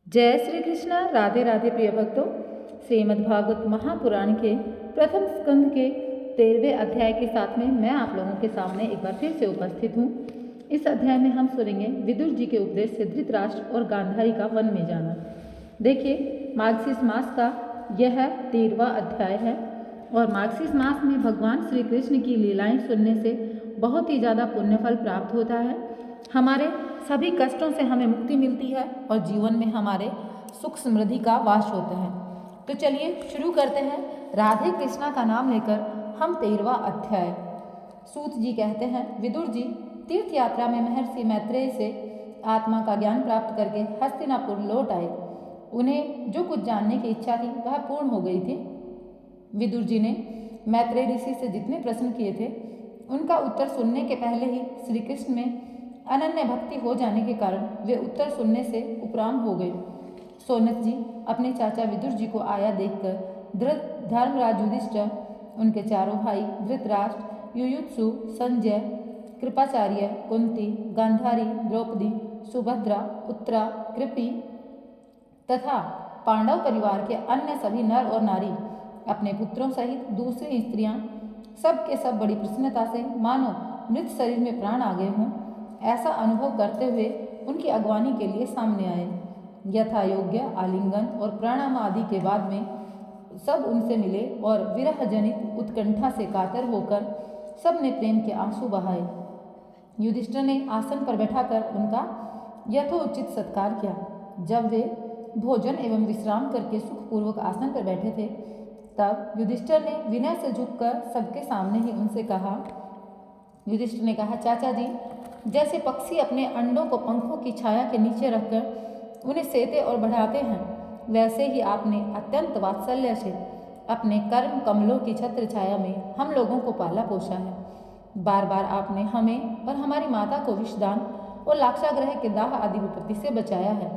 जय श्री कृष्णा। राधे राधे प्रिय भक्तों। श्रीमद्भागवत महापुराण के प्रथम स्कंद के 13वें अध्याय के साथ में मैं आप लोगों के सामने एक बार फिर से उपस्थित हूँ। इस अध्याय में हम सुनेंगे विदुर जी के उपदेश से धृतराष्ट्र और गांधारी का वन में जाना। देखिए, मार्गशीर्ष मास का यह 13वां अध्याय है और मार्गशीर्ष मास में भगवान श्री कृष्ण की लीलाएं सुनने से बहुत ही ज़्यादा पुण्यफल प्राप्त होता है। हमारे सभी कष्टों से हमें मुक्ति मिलती है और जीवन में हमारे सुख समृद्धि का वास होता है। तो चलिए शुरू करते हैं। राधे कृष्णा का नाम लेकर हम 13वां अध्याय। सूत जी कहते हैं, विदुर जी तीर्थ यात्रा में महर्षि मैत्रेय से आत्मा का ज्ञान प्राप्त करके हस्तिनापुर लौट आए। उन्हें जो कुछ जानने की इच्छा थी वह पूर्ण हो गई थी। विदुर जी ने मैत्रेय ऋषि से जितने प्रश्न किए थे उनका उत्तर सुनने के पहले ही श्री कृष्ण में अनन्य भक्ति हो जाने के कारण वे उत्तर सुनने से उपराम हो गए। सोनक जी अपने चाचा विदुर जी को आया देखकर धर्मराज युधिष्ठिर, उनके चारों भाई धृतराष्ट्र, युयुत्सु, संजय, कृपाचार्य, कुंती, गांधारी, द्रौपदी, सुभद्रा, उत्तरा, कृपि तथा पांडव परिवार के अन्य सभी नर और नारी, अपने पुत्रों सहित दूसरी स्त्रियां, सब के सब बड़ी प्रसन्नता से मानो मृत शरीर में प्राण आ गए हों ऐसा अनुभव करते हुए उनकी अगवानी के लिए सामने आए। यथा योग्य आलिंगन और प्रणाम आदि के बाद में सब उनसे मिले और विरह जनित उत्कंठा से कातर होकर सब ने प्रेम के आंसू बहाए। युधिष्ठिर ने आसन पर बैठाकर उनका यथोचित सत्कार किया। जब वे भोजन एवं विश्राम करके सुखपूर्वक आसन पर बैठे थे तब युधिष्ठिर ने विनय से झुककर सबके सामने ही उनसे कहा। युधिष्ठिर ने कहा, चाचा जी, जैसे पक्षी अपने अंडों को पंखों की छाया के नीचे रखकर उन्हें सेते और बढ़ाते हैं, वैसे ही आपने अत्यंत वात्सल्य से अपने कर्म कमलों की छत्र छाया में हम लोगों को पाला पोसा है। बार बार आपने हमें और हमारी माता को विषदान और लाक्षागृह के दाह आदि विपत्ति से बचाया है।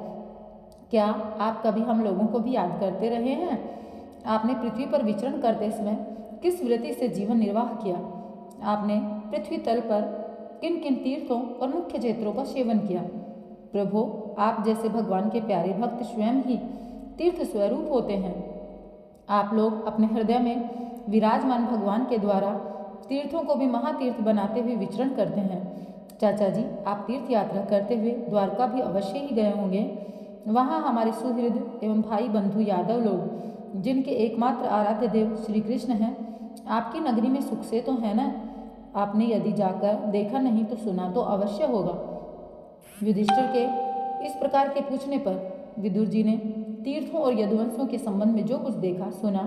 क्या आप कभी हम लोगों को भी याद करते रहे हैं? आपने पृथ्वी पर विचरण करते समय किस वृत्ति से जीवन निर्वाह किया? आपने पृथ्वी तल पर किन किन तीर्थों और मुख्य क्षेत्रों का सेवन किया? प्रभु, आप जैसे भगवान के प्यारे भक्त स्वयं ही तीर्थ स्वरूप होते हैं। आप लोग अपने हृदय में विराजमान भगवान के द्वारा तीर्थों को भी महातीर्थ बनाते हुए विचरण करते हैं। चाचा जी, आप तीर्थ यात्रा करते हुए द्वारका भी अवश्य ही गए होंगे। वहाँ हमारे सुहृद एवं भाई बंधु यादव लोग, जिनके एकमात्र आराध्य देव श्री कृष्ण हैं, आपकी नगरी में सुख से तो है ना? आपने यदि जाकर देखा नहीं तो सुना तो अवश्य होगा। युधिष्ठिर के इस प्रकार के पूछने पर विदुर जी ने तीर्थों और यदुवंशों के संबंध में जो कुछ देखा, सुना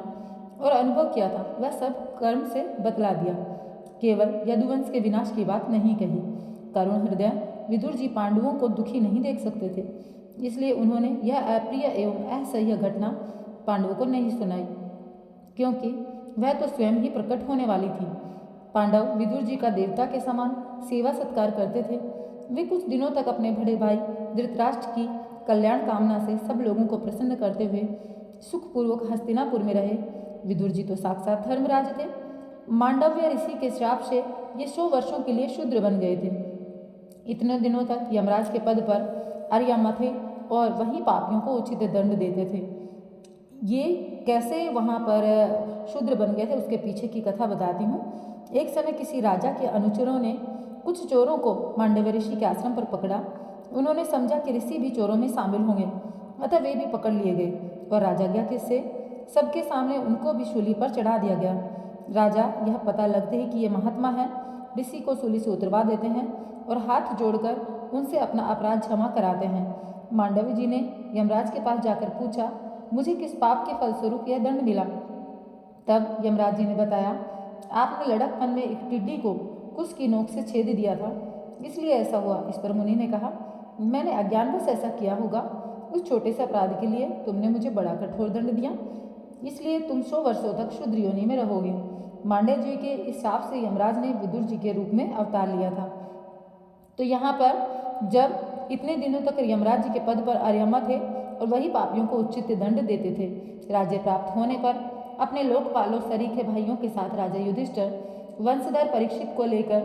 और अनुभव किया था वह सब कर्म से बतला दिया। केवल यदुवंश के विनाश की बात नहीं कही। करुण हृदय विदुर जी पांडवों को दुखी नहीं देख सकते थे, इसलिए उन्होंने यह अप्रिय एवं असह्य घटना पांडवों को नहीं सुनाई, क्योंकि वह तो स्वयं ही प्रकट होने वाली थी। पांडव विदुर जी का देवता के समान सेवा सत्कार करते थे। वे कुछ दिनों तक अपने बड़े भाई धृतराष्ट्र की कल्याण कामना से सब लोगों को प्रसन्न करते हुए सुखपूर्वक हस्तिनापुर में रहे। विदुर जी तो साक्षात धर्मराज थे। मांडव्य ऋषि के श्राप से ये 100 वर्षों के लिए शूद्र बन गए थे। इतने दिनों तक यमराज के पद पर अर्यमा थे और वही पापियों को उचित दंड देते थे। ये कैसे वहाँ पर शूद्र बन गए थे उसके पीछे की कथा बताती हूँ। एक समय किसी राजा के अनुचरों ने कुछ चोरों को मांडव्य ऋषि के आश्रम पर पकड़ा। उन्होंने समझा कि ऋषि भी चोरों में शामिल होंगे, अतः वे भी पकड़ लिए गए और राजाज्ञा से सबके सामने उनको भी शूली पर चढ़ा दिया गया। राजा यह पता लगते ही कि ये महात्मा है, ऋषि को शूली से उतरवा देते हैं और हाथ जोड़कर उनसे अपना अपराध क्षमा कराते हैं। मांडव्य जी ने यमराज के पास जाकर पूछा, मुझे किस पाप के फलस्वरूप यह दंड मिला? तब यमराज जी ने बताया, आपने लड़कपन में एक टिड्डी को कुश की नोक से छेद दिया था, इसलिए ऐसा हुआ। इस पर मुनि ने कहा, मैंने अज्ञानवश ऐसा किया होगा। उस छोटे से अपराध के लिए तुमने मुझे बड़ा कठोर दंड दिया, इसलिए तुम 100 वर्षों तक शूद्र योनि में रहोगे। मांडव जी के इस शाप से यमराज ने विदुर जी के रूप में अवतार लिया था। तो यहाँ पर जब इतने दिनों तक यमराज जी के पद पर अर्यमा थे और वही पापियों को उचित दंड देते थे, राज्य प्राप्त होने पर अपने लोकपालों सरीखे भाइयों के साथ राजा युधिष्ठिर वंशधर परीक्षित को लेकर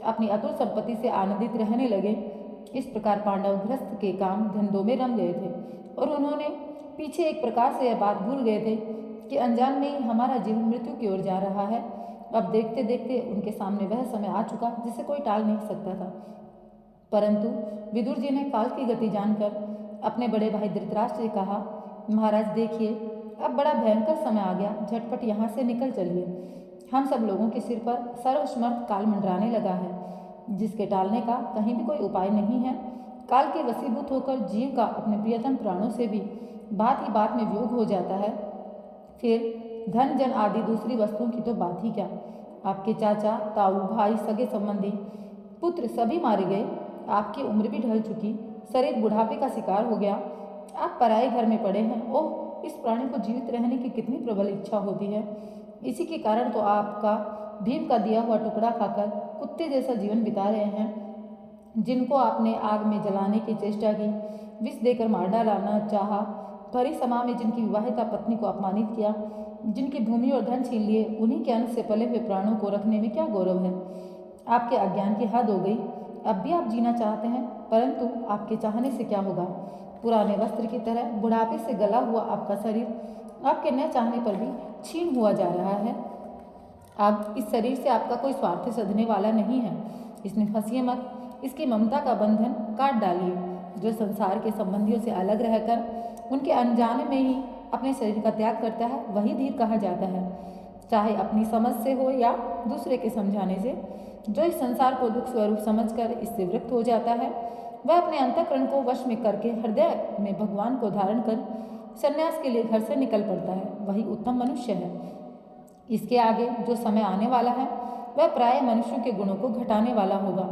अपनी अतुल संपत्ति से आनंदित रहने लगे। इस प्रकार पांडव गृहस्थ के काम धंधों में रम गए थे और उन्होंने पीछे एक प्रकार से यह बात भूल गए थे कि अनजान में ही हमारा जीवन मृत्यु की ओर जा रहा है। अब देखते देखते उनके सामने वह समय आ चुका जिसे कोई टाल नहीं सकता था। परंतु विदुर जी ने काल की गति जानकर अपने बड़े भाई धृतराष्ट्र से कहा, महाराज देखिए, अब बड़ा भयंकर समय आ गया, झटपट यहाँ से निकल चलिए। हम सब लोगों के सिर पर सर्वसमर्थ काल मंडराने लगा है, जिसके टालने का कहीं भी कोई उपाय नहीं है। काल के वशीभूत होकर जीव का अपने प्रियतम प्राणों से भी बात ही बात में वियोग हो जाता है। फिर धन जन आदि दूसरी वस्तुओं की तो बात ही क्या। आपके चाचा, ताऊ, भाई, सगे संबंधी, पुत्र सभी मारे गए। आपकी उम्र भी ढल चुकी, शरीर बुढ़ापे का शिकार हो गया। आप पराए घर में पड़े हैं। ओह, इस प्राणी को जीवित रहने की कितनी प्रबल इच्छा होती है। इसी के कारण तो आपका भीम का दिया हुआ टुकड़ा खाकर कुत्ते जैसा जीवन बिता रहे हैं। जिनको आपने आग में जलाने की चेष्टा की, विष देकर मार डालना चाहा, भरी सभा में जिनकी विवाहिता पत्नी को अपमानित किया, जिनकी भूमि और धन छीन लिए, उन्हीं के अंश से पले हुए प्राणों को रखने में क्या गौरव है। आपके अज्ञान की हद हो गई। अब भी आप जीना चाहते हैं, परंतु आपके चाहने से क्या होगा। पुराने वस्त्र की तरह बुढ़ापे से गला हुआ आपका शरीर आपके न चाहने पर भी छीन हुआ जा रहा है। अब इस शरीर से आपका कोई स्वार्थ सधने वाला नहीं है। इसमें फंसिए मत। इसकी ममता का बंधन काट डालिए। जो संसार के संबंधियों से अलग रहकर उनके अनजाने में ही अपने शरीर का त्याग करता है, वही धीर कहा जाता है। चाहे अपनी समझ से हो या दूसरे के समझाने से। जो इस संसार को दुख स्वरूप समझकर इससे विरक्त हो जाता है, वह अपने अंतःकरण को वश में करके हृदय में भगवान को धारण कर संन्यास के लिए घर से निकल पड़ता है, वही उत्तम मनुष्य है। इसके आगे जो समय आने वाला है, वह प्राय मनुष्यों के गुणों को घटाने वाला होगा।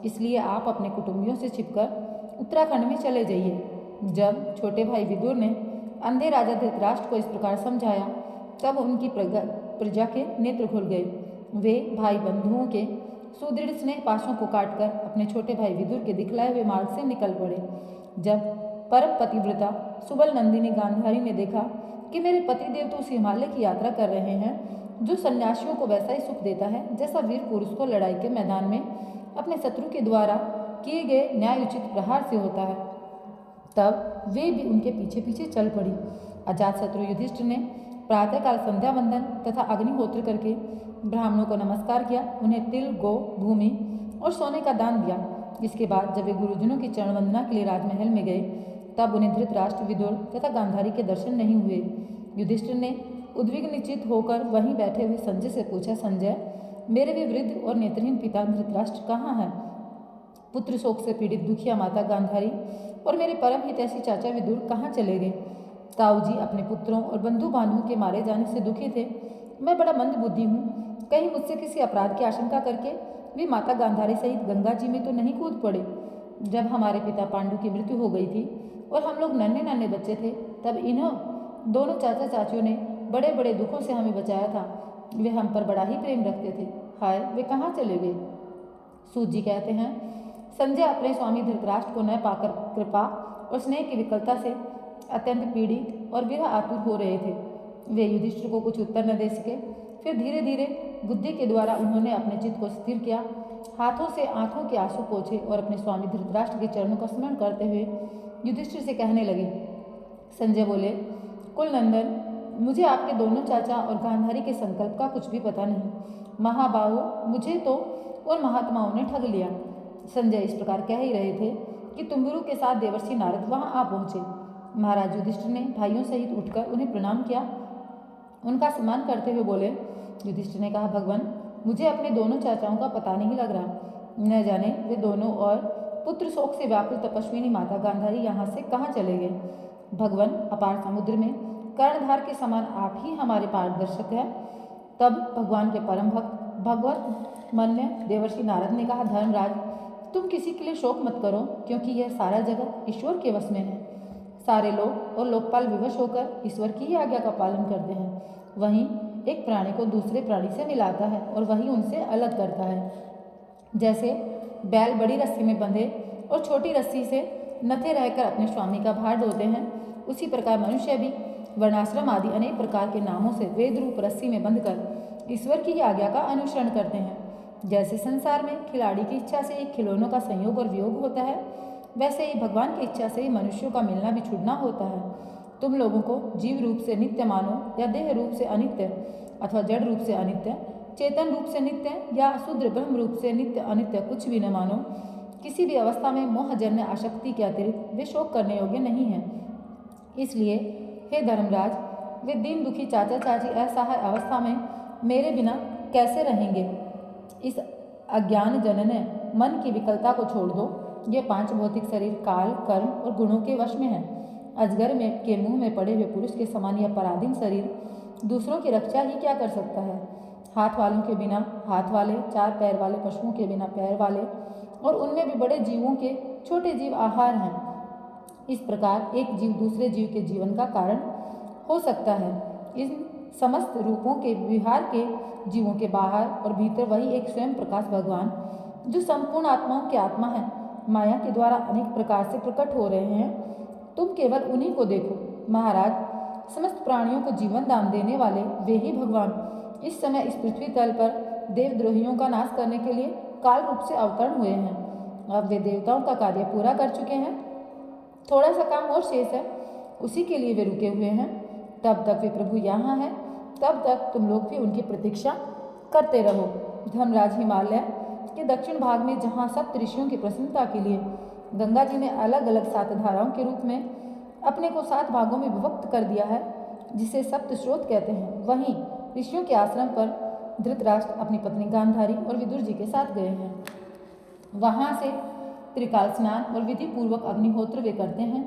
इसलिए आप अपने कुटुंबियों से छिपकर उत्तराखंड में चले जाइए। जब छोटे भाई विदुर ने अंधे राजा धृतराष्ट्र को इस प्रकार समझाया, तब उनकी प्रजा के नेत्र खुल गए। वे भाई बंधुओं के सुदृढ़ स्नेह पाशों को काटकर अपने छोटे भाई विदुर के दिखलाए हुए मार्ग से निकल पड़े। जब परम पतिव्रता सुबल नंदिनी गांधारी ने देखा कि मेरे पतिदेव तो उस हिमालय की यात्रा कर रहे हैं जो सन्यासियों को वैसा ही सुख देता है जैसा वीर पुरुष को लड़ाई के मैदान में अपने शत्रु के द्वारा किए गए न्यायोचित प्रहार से होता है, तब वे भी उनके पीछे पीछे चल पड़ी। अजातशत्रु युधिष्ठिर ने प्रातःकाल संध्या वंदन तथा अग्निहोत्र करके ब्राह्मणों को नमस्कार किया, उन्हें तिल, गो, भूमि और सोने का दान दिया। इसके बाद जब वे गुरुजनों की चरण वंदना के लिए राजमहल में गए, तब उन्हें धृतराष्ट्र, विदुर तथा गांधारी के दर्शन नहीं हुए। युधिष्ठिर ने उद्विग्नचित्त होकर वहीं बैठे हुए संजय से पूछा, संजय, मेरे वे वृद्ध और नेत्रहीन पिता धृतराष्ट्र कहाँ हैं? पुत्र शोक से पीड़ित दुखिया माता गांधारी और मेरे परम हितैषी चाचा विदुर कहाँ चले गए? ताऊ जी अपने पुत्रों और बंधु बांधवों के मारे जाने से दुखी थे। मैं बड़ा मंद बुद्धि हूँ, कहीं मुझसे किसी अपराध की आशंका करके वे माता गांधारी सहित गंगा जी में तो नहीं कूद पड़े। जब हमारे पिता पांडु की मृत्यु हो गई थी और हम लोग नन्हे नन्हे बच्चे थे, तब इन्हों दोनों चाचा चाचियों ने बड़े बड़े दुखों से हमें बचाया था। वे हम पर बड़ा ही प्रेम रखते थे। हाय, वे कहाँ चले गए? सूत जी कहते हैं, संजय अपने स्वामी धृतराष्ट्र को न पाकर कृपा और स्नेह की विकलता से अत्यंत पीड़ित और विरह आतुर हो रहे थे। वे युधिष्ठिर को कुछ उत्तर न दे सके। फिर धीरे धीरे बुद्धि के द्वारा उन्होंने अपने चित्त को स्थिर किया, हाथों से आंखों के आंसू पोंछे और अपने स्वामी धृतराष्ट्र के चरणों का स्मरण करते हुए युधिष्ठिर से कहने लगे। संजय बोले, कुलनंदन, मुझे आपके दोनों चाचा और गांधारी के संकल्प का कुछ भी पता नहीं। महाबाहो, मुझे तो उन महात्माओं ने ठग लिया। संजय इस प्रकार कह ही रहे थे कि तुम्बुरु के साथ देवर्षि नारद वहां आ पहुंचे। महाराज युधिष्ठिर ने भाइयों सहित उठकर उन्हें प्रणाम किया। उनका सम्मान करते हुए बोले। युधिष्ठिर ने कहा, भगवान, मुझे अपने दोनों चाचाओं का पता नहीं लग रहा। न जाने वे दोनों और पुत्र शोक से व्याकुल तपस्विनी माता गांधारी यहाँ से कहाँ चले गए। भगवान, अपार समुद्र में कर्णधार के समान आप ही हमारे पारदर्शक हैं। तब भगवान के परम भक्त भगवत मन्य देवर्षि नारद ने कहा, धर्मराज, तुम किसी के लिए शोक मत करो, क्योंकि यह सारा जगत ईश्वर के वश में है। सारे लोग और लोकपाल विवश होकर ईश्वर की ही आज्ञा का पालन करते हैं। वहीं एक प्राणी को दूसरे प्राणी से मिलाता है और वही उनसे अलग करता है। जैसे बैल बड़ी रस्सी में बंधे और छोटी रस्सी से नथे रहकर अपने स्वामी का भार ढोते हैं, उसी प्रकार मनुष्य भी वर्णाश्रम आदि अनेक प्रकार के नामों से वेद रूप रस्सी में बंधकर ईश्वर की ही आज्ञा का अनुसरण करते हैं। जैसे संसार में खिलाड़ी की इच्छा से ही खिलौनों का संयोग और वियोग होता है, वैसे ही भगवान की इच्छा से ही मनुष्यों का मिलना भी छूटना होता है। तुम लोगों को जीव रूप से नित्य मानो या देह रूप से अनित्य अथवा जड़ रूप से अनित्य, चेतन रूप से नित्य या शुद्र ब्रह्म रूप से नित्य अनित्य कुछ भी न मानो। किसी भी अवस्था में मोहजन्य आसक्ति के अतिरिक्त वे शोक करने योग्य नहीं है। इसलिए हे धर्मराज, वे दीन दुखी चाचा चाची असहाय अवस्था में मेरे बिना कैसे रहेंगे। इस अज्ञान जनने मन की विकलता को छोड़ दो। ये 5 भौतिक शरीर काल, कर्म और गुणों के वश में है। अजगर में के मुंह में पड़े हुए पुरुष के समान यह पराधीन शरीर दूसरों की रक्षा ही क्या कर सकता है। हाथ वालों के बिना हाथ वाले, 4 पैर वाले पशुओं के बिना पैर वाले और उनमें भी बड़े जीवों के छोटे जीव आहार हैं। इस प्रकार एक जीव दूसरे जीव के जीवन का कारण हो सकता है। इन समस्त रूपों के विहार के जीवों के बाहर और भीतर वही एक स्वयं प्रकाश भगवान, जो संपूर्ण आत्माओं के आत्मा है, माया के द्वारा अनेक प्रकार से प्रकट हो रहे हैं। तुम केवल उन्हीं को देखो। महाराज, समस्त प्राणियों को जीवन दान देने वाले वे ही भगवान इस समय इस पृथ्वी तल पर देवद्रोहियों का नाश करने के लिए काल रूप से अवतरण हुए हैं। अब वे देवताओं का कार्य पूरा कर चुके हैं, थोड़ा सा काम और शेष है, उसी के लिए वे रुके हुए हैं। तब तक वे प्रभु यहाँ हैं, तब तक तुम लोग भी उनकी प्रतीक्षा करते रहो। धर्मराज, हिमालय के दक्षिण भाग में जहाँ 7 ऋषियों की प्रसन्नता के लिए गंगा जी ने अलग अलग 7 धाराओं के रूप में अपने को 7 भागों में विभक्त कर दिया है, जिसे सप्त स्रोत कहते हैं, वहीं ऋषियों के आश्रम पर धृतराष्ट्र अपनी पत्नी गांधारी और विदुर जी के साथ गए हैं। वहाँ से त्रिकाल स्नान और विधि पूर्वक अग्निहोत्र वे करते हैं।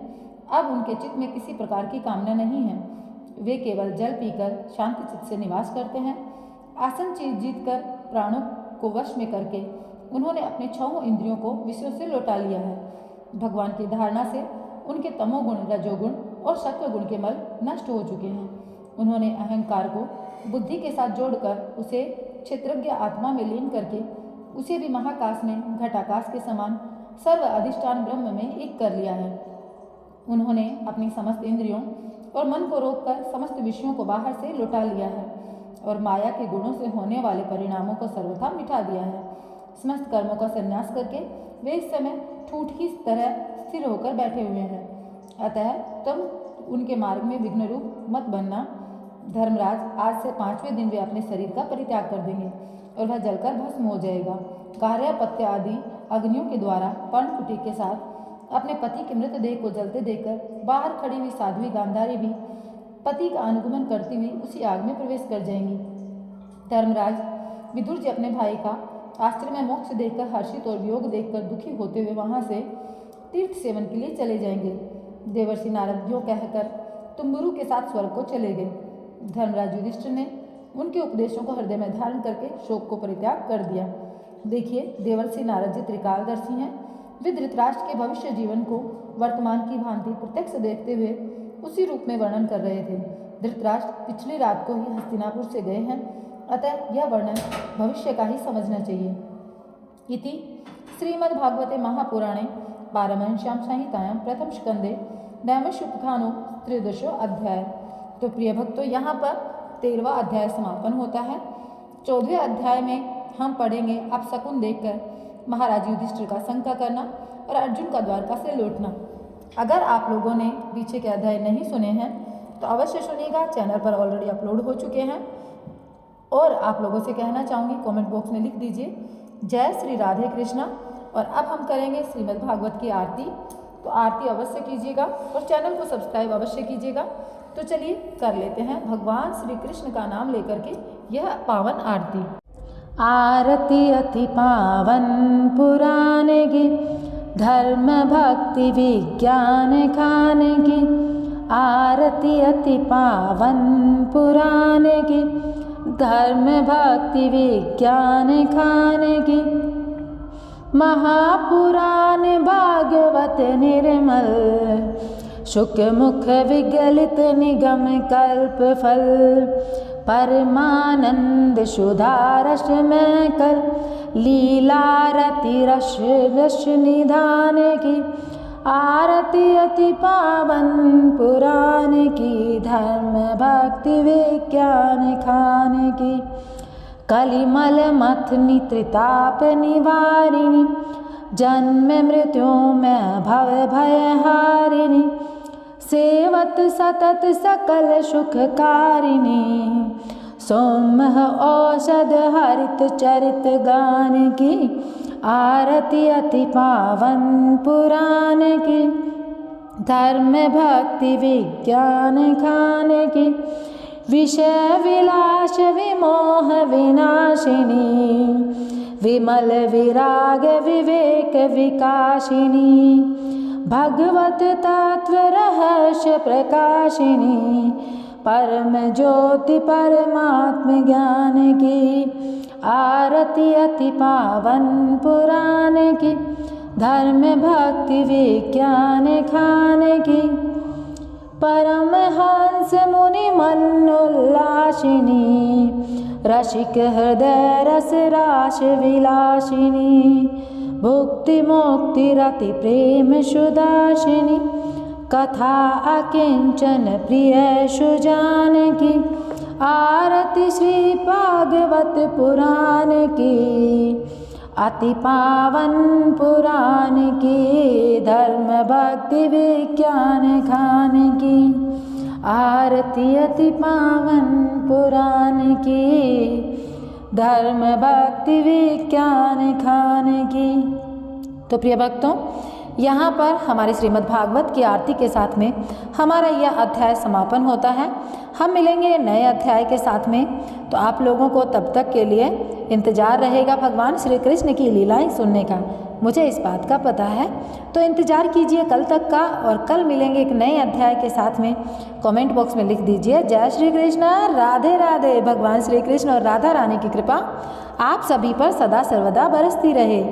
अब उनके चित्त में किसी प्रकार की कामना नहीं है। वे केवल जल पीकर शांति चित्त से निवास करते हैं। आसन जीत कर प्राणों को वश में करके उन्होंने अपने 6 इंद्रियों को विषयों से लौटा लिया है। भगवान की धारणा से उनके तमोगुण, रजोगुण और सत्वगुण के मल नष्ट हो चुके हैं। उन्होंने अहंकार को बुद्धि के साथ जोड़कर उसे क्षेत्रज्ञ आत्मा में लीन करके उसे भी महाकाश में घटाकाश के समान सर्व अधिष्ठान ब्रह्म में एक कर लिया है। उन्होंने अपनी समस्त इंद्रियों और मन को रोककर समस्त विषयों को बाहर से लौटा लिया है और माया के गुणों से होने वाले परिणामों को सर्वथा मिटा दिया है। समस्त कर्मों का संन्यास करके वे इस समय ठूठ की तरह स्थिर होकर बैठे हुए हैं। अतः तुम उनके मार्ग में विघ्न रूप मत बनना। धर्मराज, आज से 5वें दिन वे अपने शरीर का परित्याग कर देंगे और वह जलकर भस्म हो जाएगा। कार्य पत्य आदि अग्नियों के द्वारा पर्णकुटी के साथ अपने पति के मृतदेह को जलते देखकर बाहर खड़ी हुई साध्वी गांधारी भी पति का अनुगमन करती हुई उसी आग में प्रवेश कर जाएंगी। धर्मराज, विदुर जी अपने भाई का आश्रम में मोक्ष देखकर हर्षित और वियोग देखकर दुखी होते हुए वहां से तीर्थ सेवन के लिए चले जाएंगे। देवर्षि नारद जो कहकर तुम्बुरु के साथ स्वर्ग को चले गए। धर्मराज युधिष्ठिर ने उनके उपदेशों को हृदय में धारण करके शोक को परित्याग कर दिया। देखिए, देवर्षि नारद जी त्रिकालदर्शी हैं। वे धृतराष्ट्र के भविष्य जीवन को वर्तमान की भांति प्रत्यक्ष देखते हुए उसी रूप में वर्णन कर रहे थे। धृतराष्ट्र पिछली रात को ही हस्तिनापुर से गए हैं, अतः यह वर्णन भविष्य का ही समझना चाहिए। इति श्रीमद्भागवते महापुराणे पारमहंस्यां संहितायां प्रथम स्कंदे नैमिषोपखानो 13 अध्याय। तो प्रिय भक्तों, यहाँ पर 13वां अध्याय समापन होता है। 14वें अध्याय में हम पढ़ेंगे अब शकुन देखकर महाराज युधिष्ठिर का शंका करना और अर्जुन का द्वारका से लौटना। अगर आप लोगों ने पीछे के अध्याय नहीं सुने हैं तो अवश्य सुनिएगा, चैनल पर ऑलरेडी अपलोड हो चुके हैं। और आप लोगों से कहना चाहूँगी, कमेंट बॉक्स में लिख दीजिए जय श्री राधे कृष्णा। और अब हम करेंगे श्रीमद् भागवत की आरती, तो आरती अवश्य कीजिएगा और चैनल को सब्सक्राइब अवश्य कीजिएगा। तो चलिए कर लेते हैं भगवान श्री कृष्ण का नाम लेकर के यह पावन आरती। आरती अति पावन पुराण की, धर्म भक्ति विज्ञान खान की। आरती अति पावन पुराण की, धर्म भक्ति विज्ञान खान की। महापुराण भागवत निर्मल, शुक मुख विगलित निगम कल्प फल। परमानंद सुधारस में कर, लीलारति रस रस निधान की। आरती अति पावन पुराण की, धर्म भक्ति विज्ञान खान की। कलिमलमथनि त्रिताप निवारिणि जन्म मृत्यु में भव भयहारिणि सेवत सतत सकल सुखकारिणि सोमह औषध हरित चरित गान की आरती अति पावन पुराण की धर्म भक्ति विज्ञान खान की विषय विलास विमोह विनाशिनी विमल विराग विवेक विकासिनी भगवत तत्व रहस्य प्रकाशिनी परम ज्योति परमात्म ज्ञान की आरती अति पावन पुराण की धर्म भक्ति विज्ञान खान की परमहंस मुनि मनोल्लासिनी रसिक हृदय रस रास विलासिनी भुक्ति मुक्ति रति प्रेम सुदासिनी कथा अकिंचन प्रिय सुजान की आरती श्री भागवत पुराण की अति पावन पुराण की धर्म भक्ति विज्ञान खान की आरती अति पावन पुराण की धर्म भक्ति विज्ञान खान की। तो प्रिय भक्तों, यहाँ पर हमारे श्रीमद् भागवत की आरती के साथ में हमारा यह अध्याय समापन होता है। हम मिलेंगे नए अध्याय के साथ में, तो आप लोगों को तब तक के लिए इंतज़ार रहेगा भगवान श्री कृष्ण की लीलाएं सुनने का, मुझे इस बात का पता है। तो इंतज़ार कीजिए कल तक का, और कल मिलेंगे एक नए अध्याय के साथ में। कमेंट बॉक्स में लिख दीजिए जय श्री कृष्ण, राधे राधे। भगवान श्री कृष्ण और राधा रानी की कृपा आप सभी पर सदा सर्वदा बरसती रहे।